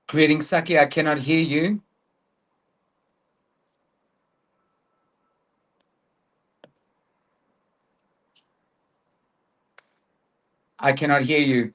Greetings, Saki. I cannot hear you. I cannot hear you.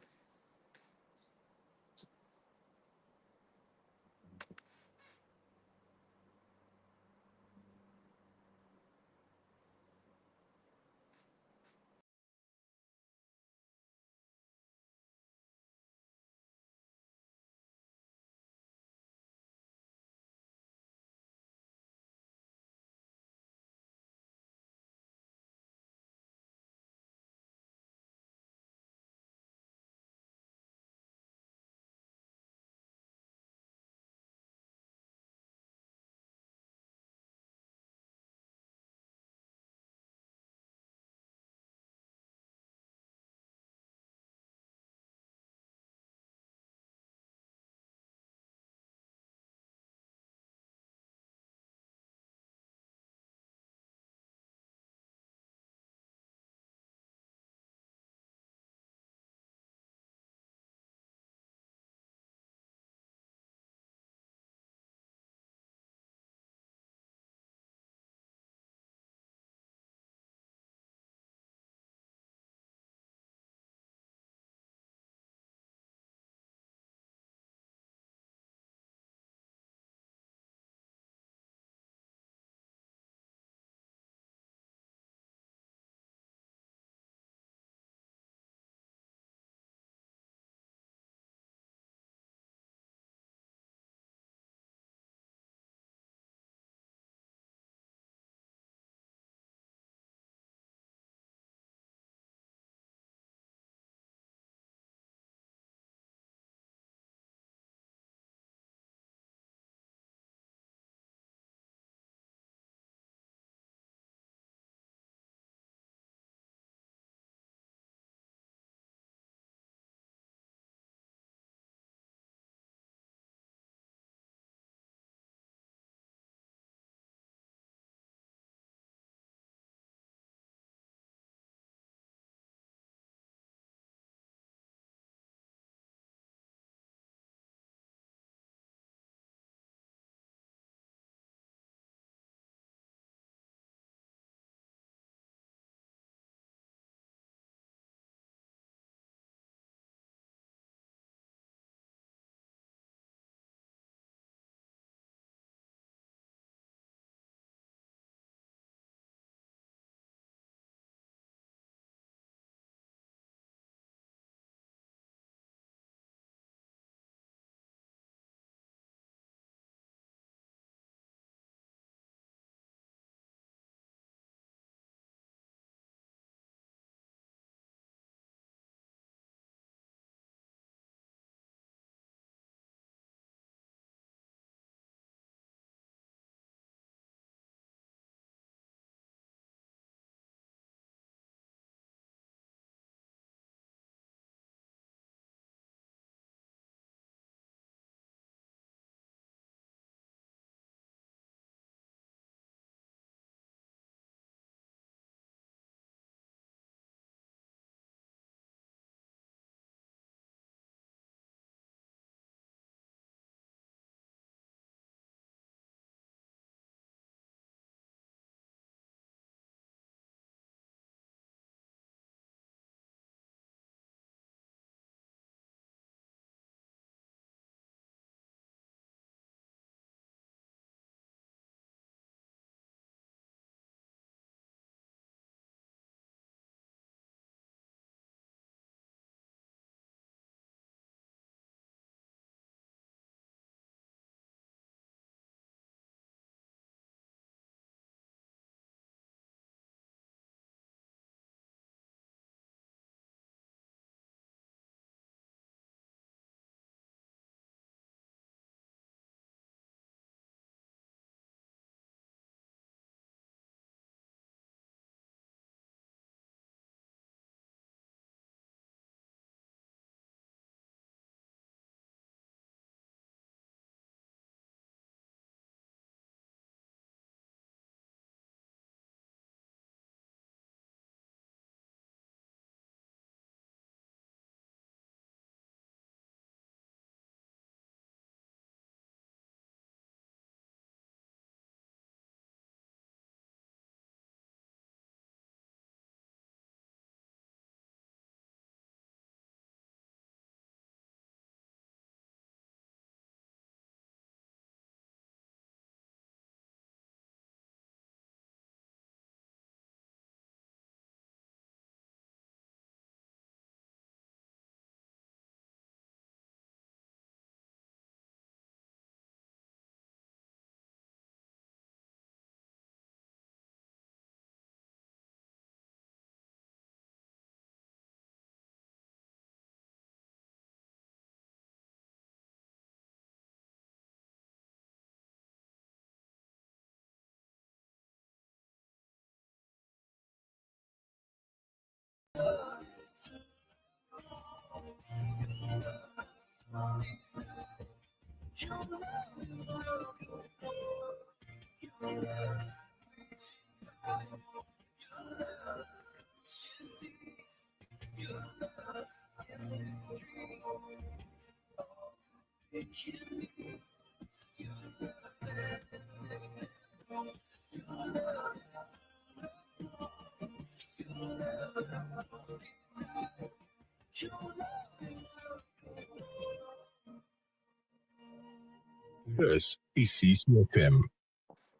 This is CCFM.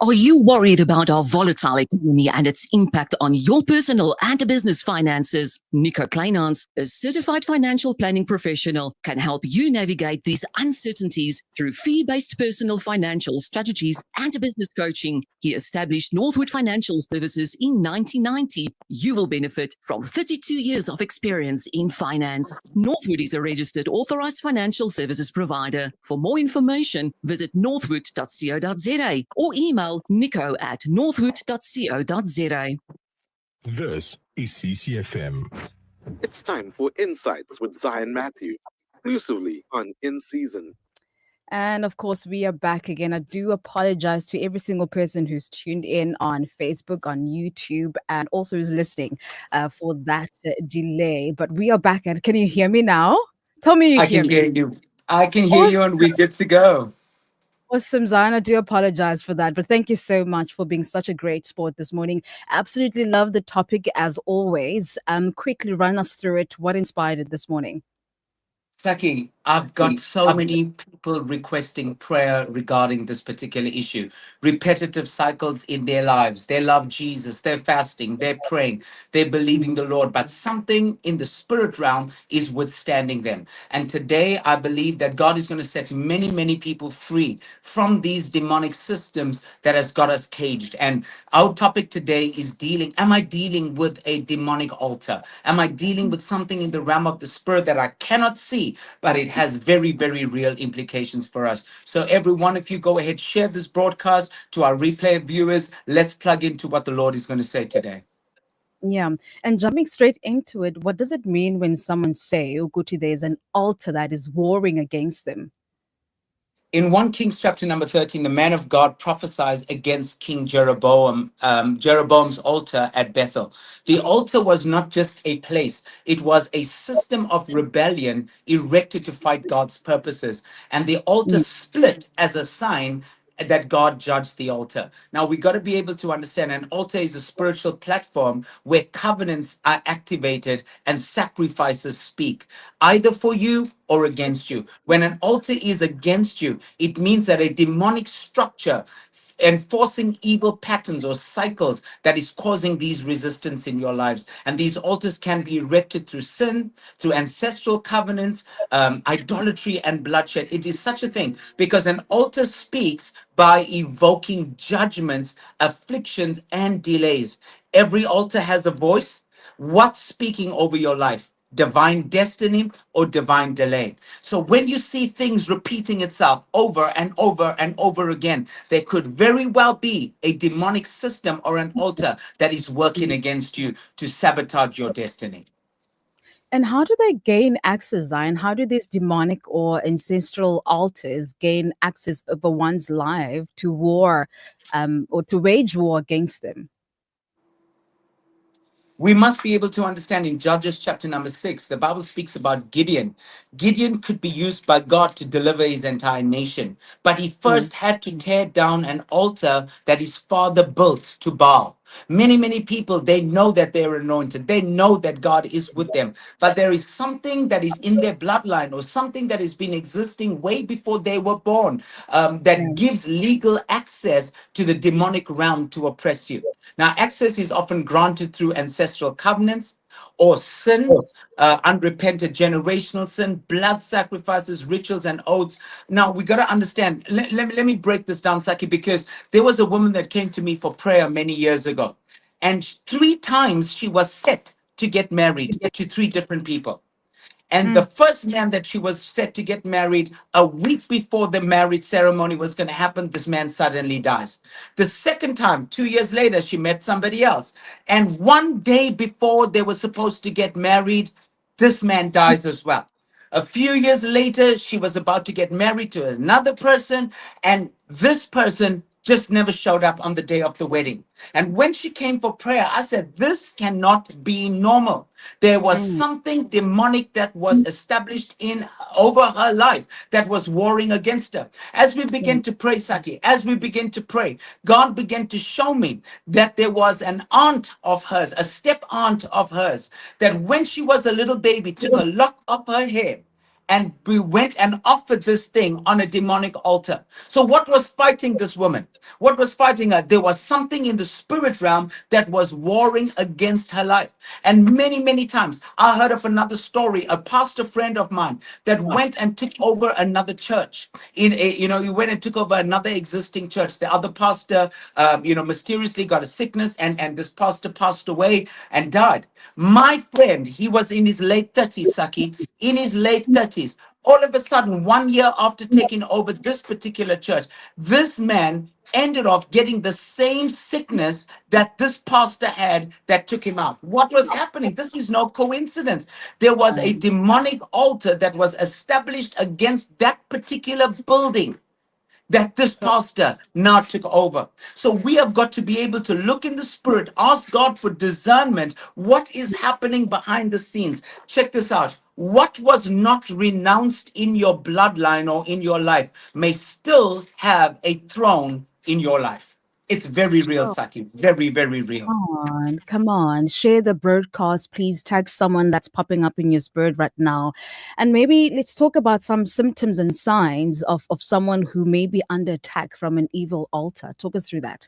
Are you worried about our volatile economy and its impact on your personal and business finances? Nico Kleinans, a certified financial planning professional, can help you navigate these uncertainties through fee-based personal financial strategies and business coaching. He established Northwood Financial Services in 1990. You will benefit from 32 years of experience in finance. Northwood is a registered authorized financial services provider. For more information, visit northwood.co.za or email nico@northwood.co.za. This is CCFM. It's time for Insights with Zion Matthew, exclusively on In Season. And of course, we are back again. I do apologize to every single person who's tuned in on Facebook, on YouTube, and also is listening for that delay. But we are back. And can you hear me now? Tell me you I hear can me. hear you. I can hear you, and we're good to go. Awesome, Zion. I do apologize for that. But thank you so much for being such a great sport this morning. Absolutely love the topic as always. Quickly run us through it. What inspired it this morning? Saki, I've got so many people requesting prayer regarding this particular issue. Repetitive cycles in their lives. They love Jesus. They're fasting. They're praying. They're believing the Lord. But something in the spirit realm is withstanding them. And today, I believe that God is going to set many, many people free from these demonic systems that has got us caged. And our topic today is am I dealing with a demonic altar? Am I dealing with something in the realm of the spirit that I cannot see, but it has very, very real implications for us? So everyone, if you go ahead, share this broadcast to our replay viewers. Let's plug into what the Lord is going to say today. Yeah. And jumping straight into it, what does it mean when someone say, Uguti, there's an altar that is warring against them? In 1 Kings chapter number 13, the man of God prophesies against King Jeroboam, Jeroboam's altar at Bethel. The altar was not just a place, it was a system of rebellion erected to fight God's purposes. And the altar split as a sign that God judged the altar. Now we got to be able to understand an altar is a spiritual platform where covenants are activated and sacrifices speak, either for you or against you. When an altar is against you, it means that a demonic structure enforcing evil patterns or cycles that is causing these resistance in your lives. And these altars can be erected through sin, through ancestral covenants, idolatry, and bloodshed. It is such a thing because an altar speaks by evoking judgments, afflictions, and delays. Every altar has a voice. What's speaking over your life? Divine destiny or divine delay. So when you see things repeating itself over and over and over again, there could very well be a demonic system or an altar that is working against you to sabotage your destiny. And how do they gain access, Zion? How do these demonic or ancestral altars gain access over one's life to war or to wage war against them? We must be able to understand in Judges chapter number 6, the Bible speaks about Gideon. Gideon could be used by God to deliver his entire nation, but he first had to tear down an altar that his father built to Baal. Many people, they know that they're anointed. They know that God is with them, but there is something that is in their bloodline or something that has been existing way before they were born that gives legal access to the demonic realm to oppress you. Now, access is often granted through ancestral covenants or sin, unrepented generational sin, blood sacrifices, rituals, and oaths. Now, we got to understand, let me break this down, Saki, because there was a woman that came to me for prayer many years ago. And 3 times she was set to get married to 3 different people. And the first man that she was set to get married, a week before the marriage ceremony was going to happen, this man suddenly dies. The second time, 2 years later, she met somebody else. And one day before they were supposed to get married, this man dies as well. A few years later, she was about to get married to another person, and this person just never showed up on the day of the wedding. And when she came for prayer, I said, this cannot be normal. There was something demonic that was established in over her life that was warring against her. As we begin to pray, Saki, as we begin to pray, God began to show me that there was an aunt of hers, a step aunt of hers, that when she was a little baby, took a lock of her hair and we went and offered this thing on a demonic altar. So what was fighting this woman? What was fighting her? There was something in the spirit realm that was warring against her life. And many, many times I heard of another story, a pastor friend of mine that went and took over another church. He went and took over another existing church. The other pastor, mysteriously got a sickness, and this pastor passed away and died. My friend, he was in his late 30s, Saki, in his late 30s. All of a sudden, 1 year after taking over this particular church, this man ended up getting the same sickness that this pastor had that took him out. What was happening? This is no coincidence. There was a demonic altar that was established against that particular building that this pastor now took over. So we have got to be able to look in the spirit, ask God for discernment. What is happening behind the scenes? Check this out. What was not renounced in your bloodline or in your life may still have a throne in your life. It's very real, Saki. Very, very real. Come on. Share the broadcast. Please tag someone that's popping up in your spirit right now. And maybe let's talk about some symptoms and signs of someone who may be under attack from an evil altar. Talk us through that.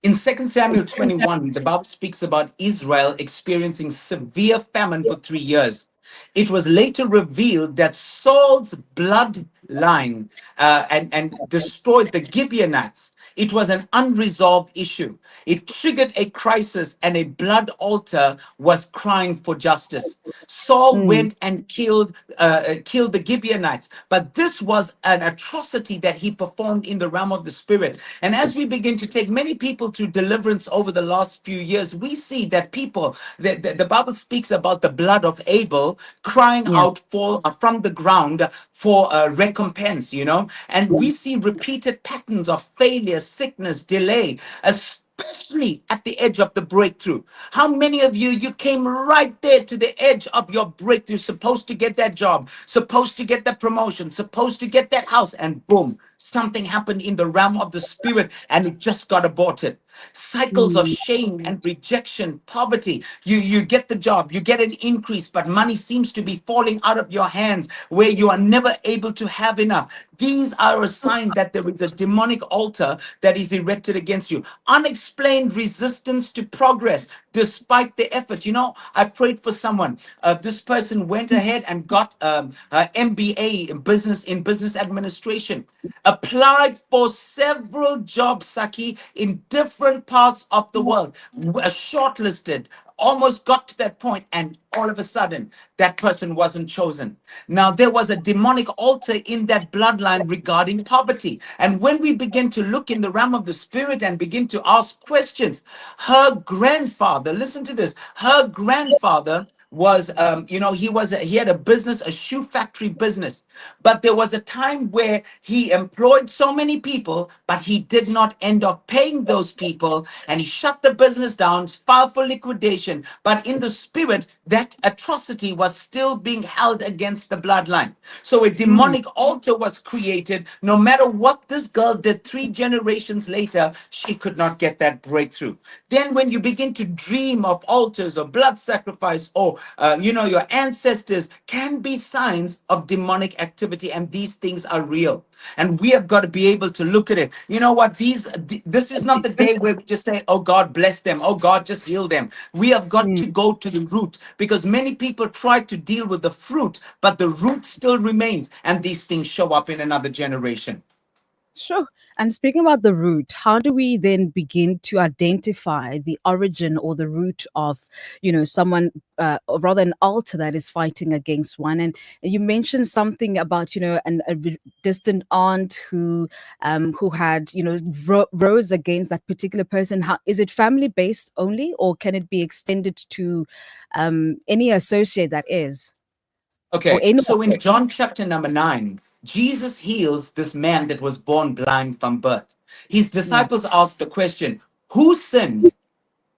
In 2 Samuel 21, the Bible speaks about Israel experiencing severe famine for 3 years. It was later revealed that Saul's bloodline and destroyed the Gibeonites. It was an unresolved issue. It triggered a crisis, and a blood altar was crying for justice. Saul went and killed the Gibeonites, but this was an atrocity that he performed in the realm of the spirit. And as we begin to take many people through deliverance over the last few years, we see that people, the Bible speaks about the blood of Abel crying out for from the ground for recompense, and we see repeated patterns of failure, sickness, delay, especially at the edge of the breakthrough. How many of you came right there to the edge of your breakthrough, supposed to get that job, supposed to get that promotion, supposed to get that house, and boom, something happened in the realm of the spirit and it just got aborted. Cycles of shame and rejection, poverty. You get the job, you get an increase, but money seems to be falling out of your hands where you are never able to have enough. These are a sign that there is a demonic altar that is erected against you. Unexplained resistance to progress despite the effort. I prayed for someone. This person went ahead and got an MBA in business administration, applied for several jobs, Saki, in different parts of the world, shortlisted, almost got to that point, and all of a sudden that person wasn't chosen. Now there was a demonic altar in that bloodline regarding poverty. And when we begin to look in the realm of the spirit and begin to ask questions, her grandfather, listen to this, her grandfather was he had a business, a shoe factory business, but there was a time where he employed so many people, but he did not end up paying those people, and he shut the business down, filed for liquidation. But in the spirit, that atrocity was still being held against the bloodline. So a demonic altar was created. No matter what this girl did 3 generations later, she could not get that breakthrough. Then when you begin to dream of altars or blood sacrifice, or your ancestors, can be signs of demonic activity, and these things are real. And we have got to be able to look at it. You know what? This is not the day where we just say, oh, God bless them. Oh, God, just heal them. We have got to go to the root, because many people try to deal with the fruit, but the root still remains. And these things show up in another generation. Sure. And speaking about the root, how do we then begin to identify the origin or the root of, someone, or rather an altar that is fighting against one? And you mentioned something about, distant aunt who had, rose against that particular person. How is it family based only, or can it be extended to any associate that is, or Okay, anyone? so in John chapter number 9, Jesus heals this man that was born blind from birth. His Yeah. disciples asked the question, who sinned?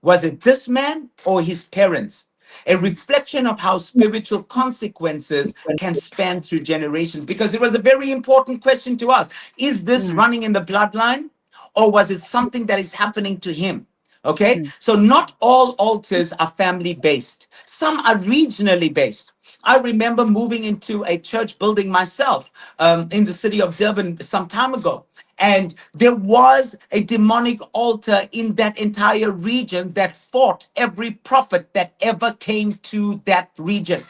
Was it this man or his parents? A reflection of how spiritual consequences can span through generations, because it was a very important question to ask. Is this Mm, running in the bloodline, or was it something that is happening to him? Okay, mm, so not all altars are family based, some are regionally based. I remember moving into a church building myself in the city of Durban some time ago. And there was a demonic altar in that entire region that fought every prophet that ever came to that region.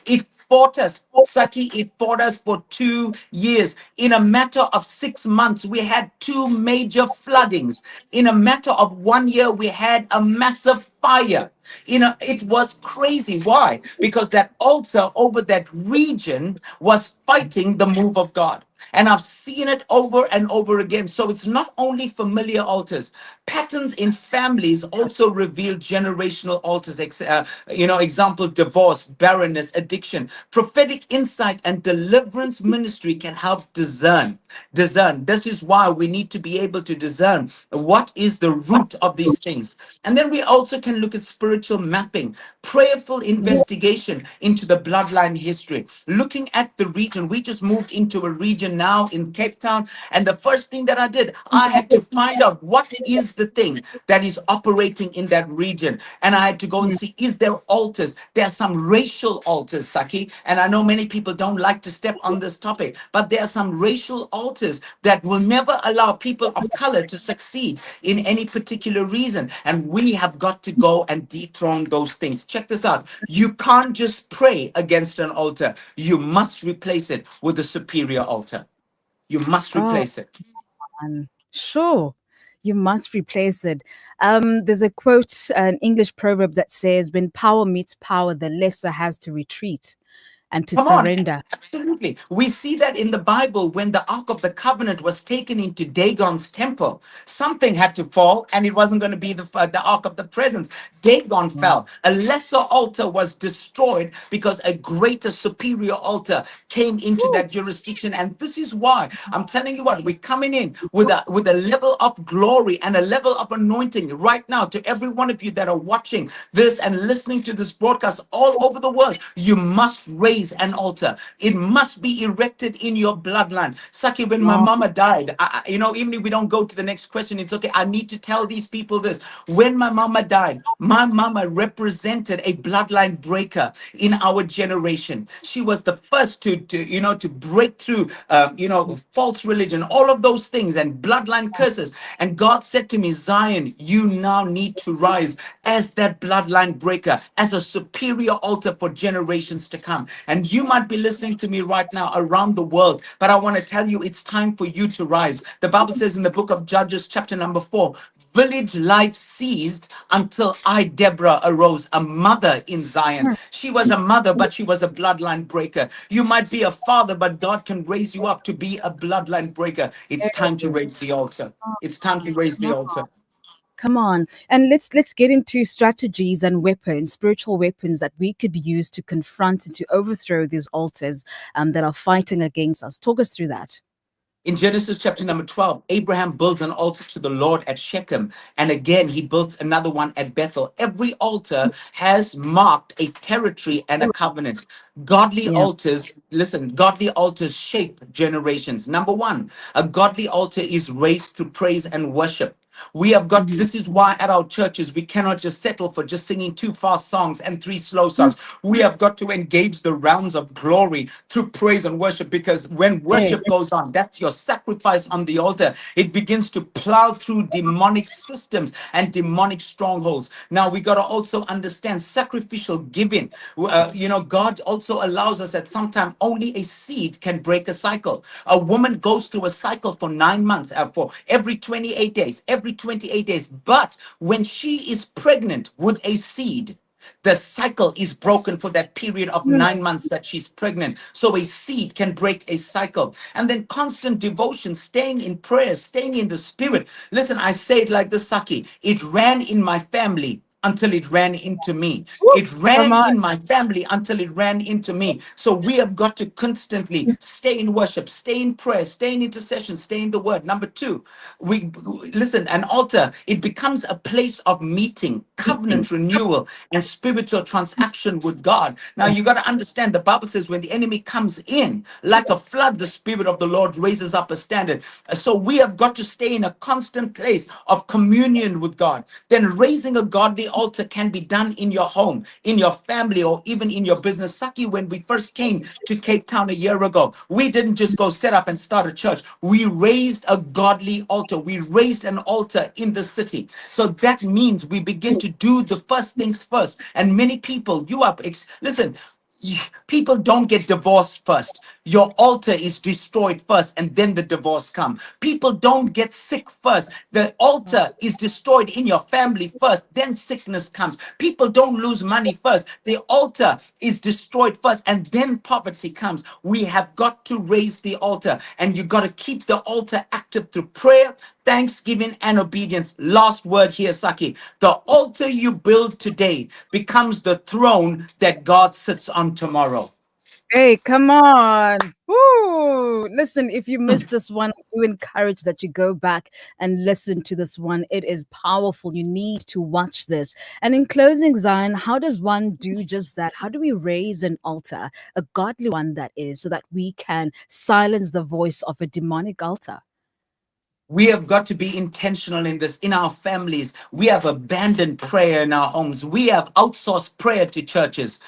It fought us. Saki, it fought us for 2 years. In a matter of 6 months, we had two major floodings. In a matter of 1 year, we had a massive fire. It was crazy. Why? Because that altar over that region was fighting the move of God. And I've seen it over and over again. So it's not only familiar altars. Patterns in families also reveal generational altars. Example, divorce, barrenness, addiction. Prophetic insight and deliverance ministry can help discern. Discern. This is why we need to be able to discern what is the root of these things. And then we also can look at spiritual mapping, prayerful investigation into the bloodline history, looking at the region. We just moved into a region now in Cape Town, and the first thing that I did, I had to find out what is the thing that is operating in that region. And I had to go and see, is there altars? There are some racial altars, Saki, and I know many people don't like to step on this topic, but there are some racial altars that will never allow people of color to succeed in any particular reason. And we have got to go and dethrone those things. Check this out. You can't just pray against an altar. You must replace it with a superior altar. You must oh, replace it. sure. You must replace it. There's a quote, an English proverb that says, "When power meets power, the lesser has to retreat and to Come on. surrender." Absolutely. We see that in the Bible when the Ark of the Covenant was taken into Dagon's temple. Something had to fall, and it wasn't going to be the Ark of the Presence. Dagon Wow. fell. A lesser altar was destroyed because a greater, superior altar came into Woo. that jurisdiction. And this is why I'm telling you what, we're coming in with a level of glory and a level of anointing right now to every one of you that are watching this and listening to this broadcast all over the world. You must raise an altar. It must be erected in your bloodline. Saki, when my Wow. mama died, even if we don't go to the next question, it's okay. I need to tell these people this. When my mama died, my mama represented a bloodline breaker in our generation. She was the first to break through, false religion, all of those things and bloodline curses. And God said to me, Zion, you now need to rise as that bloodline breaker, as a superior altar for generations to come. And you might be listening to me right now around the world, but I want to tell you it's time for you to rise. The Bible says in the book of Judges, chapter number 4, village life ceased until I, Deborah, arose, a mother in Zion. She was a mother, but she was a bloodline breaker. You might be a father, but God can raise you up to be a bloodline breaker. It's time to raise the altar. It's time to raise the altar. Come on. And let's get into strategies and weapons, spiritual weapons that we could use to confront and to overthrow these altars that are fighting against us. Talk us through that. In Genesis chapter number 12, Abraham builds an altar to the Lord at Shechem. And again, he built another one at Bethel. Every altar has marked a territory and a covenant. Godly Yeah. altars, listen, godly altars shape generations. Number one, a godly altar is raised to praise and worship. We have got, Mhm. this is why at our churches, we cannot just settle for just singing 2 fast songs and 3 slow songs. We have got to engage the realms of glory through praise and worship, because when Hey. worship goes on, that's your sacrifice on the altar. It begins to plow through demonic systems and demonic strongholds. Now we got to also understand sacrificial giving. God also allows us that sometimes only a seed can break a cycle. A woman goes through a cycle for 9 months, for every 28 days, every 28 days. But when she is pregnant with a seed, the cycle is broken for that period of 9 months that she's pregnant. So a seed can break a cycle. And then constant devotion, staying in prayer, staying in the spirit. Listen, I say it like this, Saki. It ran in my family until it ran into me. Woo, It come ran on. in my family until it ran into me. So we have got to constantly stay in worship, stay in prayer, stay in intercession, stay in the word. Number two, we listen, an altar, it becomes a place of meeting, covenant renewal, and spiritual transaction with God. Now you got to understand, the Bible says when the enemy comes in like a flood, the Spirit of the Lord raises up a standard. So we have got to stay in a constant place of communion with God. Then raising a godly altar can be done in your home, in your family, or even in your business. Saki, when we first came to Cape Town a year ago, we didn't just go set up and start a church. We raised a godly altar. We raised an altar in the city. So that means we begin to do the first things first. And many people, listen, people don't get divorced first. Your altar is destroyed first, and then the divorce comes. People don't get sick first. The altar is destroyed in your family first, then sickness comes. People don't lose money first. The altar is destroyed first, and then poverty comes. We have got to raise the altar, and you got to keep the altar active through prayer, thanksgiving, and obedience. Last word here, Saki. The altar you build today becomes the throne that God sits on tomorrow. Hey, come on. Woo! Listen, if you missed this one, I do encourage that you go back and listen to this one. It is powerful. You need to watch this. And in closing, Zion, how does one do just that? How do we raise an altar, a godly one that is, so that we can silence the voice of a demonic altar? We have got to be intentional in this, in our families. We have abandoned prayer in our homes. We have outsourced prayer to churches.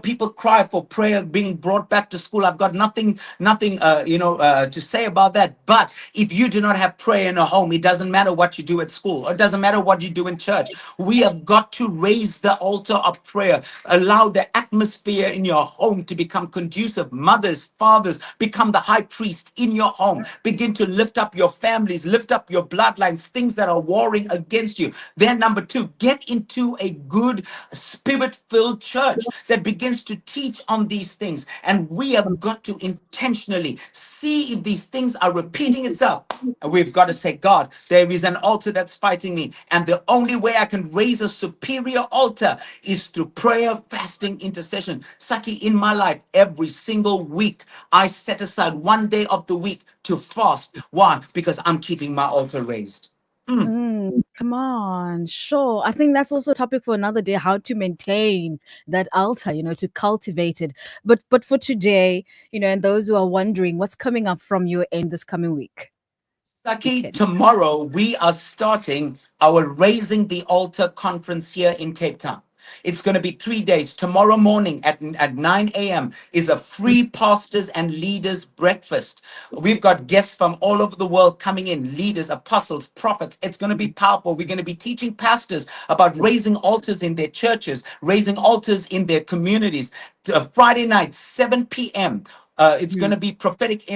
People cry for prayer being brought back to school. I've got nothing to say about that. But if you do not have prayer in a home, it doesn't matter what you do at school. Or it doesn't matter what you do in church. We have got to raise the altar of prayer. Allow the atmosphere in your home to become conducive. Mothers, fathers, become the high priest in your home. Begin to lift up your families, lift up your bloodlines, things that are warring against you. Then number two, get into a good spirit-filled church that begins to teach on these things. And we have got to intentionally see if these things are repeating itself. And we've got to say, God, there is an altar that's fighting me. And the only way I can raise a superior altar is through prayer, fasting, intercession. Saki, in my life, every single week, I set aside one day of the week to fast. Why? Because I'm keeping my altar raised. Come on, sure. I think that's also a topic for another day, how to maintain that altar, to cultivate it. But for today, and those who are wondering what's coming up from your end this coming week. Saki, Okay. tomorrow we are starting our Raising the Altar conference here in Cape Town. It's going to be 3 days. Tomorrow morning at 9 a.m. is a free pastors and leaders breakfast. We've got guests from all over the world coming in, leaders, apostles, prophets. It's going to be powerful. We're going to be teaching pastors about raising altars in their churches, raising altars in their communities. Friday night, 7 p.m. It's going to be prophetic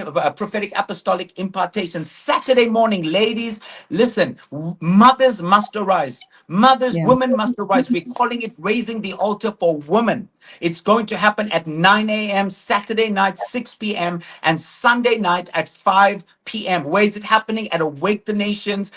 apostolic impartation. Saturday morning, ladies, listen, mothers must arise. Mothers, Yeah. women must arise. We're calling it Raising the Altar for Women. It's going to happen at 9 a.m. Saturday night, 6 p.m. and Sunday night at 5 p.m. Where is it happening? At Awake the Nations,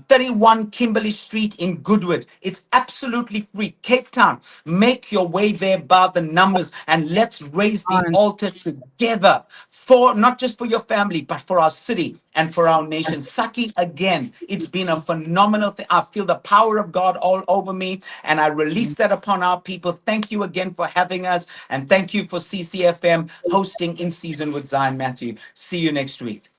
31 Kimberley Street in Goodwood. It's absolutely free. Cape Town, make your way there by the numbers and let's raise the On. altar together for not just for your family, but for our city and for our nation. Saki, again, it's been a phenomenal thing. I feel the power of God all over me and I release that upon our people. Thank you again for having us and thank you for CCFM hosting In Season with Zion Matthew. See you next week.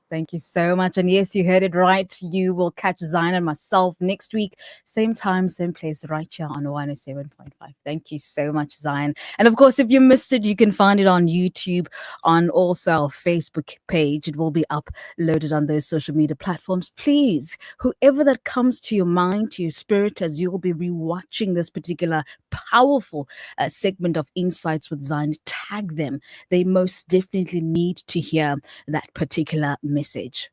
Thank you so much. And yes, you heard it right. You will catch Zion and myself next week, same time, same place, right here on 107.5. Thank you so much, Zion. And of course, if you missed it, you can find it on YouTube, on also our Facebook page. It will be uploaded on those social media platforms. Please, whoever that comes to your mind, to your spirit, as you will be rewatching this particular powerful segment of Insights with Zion, tag them. They most definitely need to hear that particular message.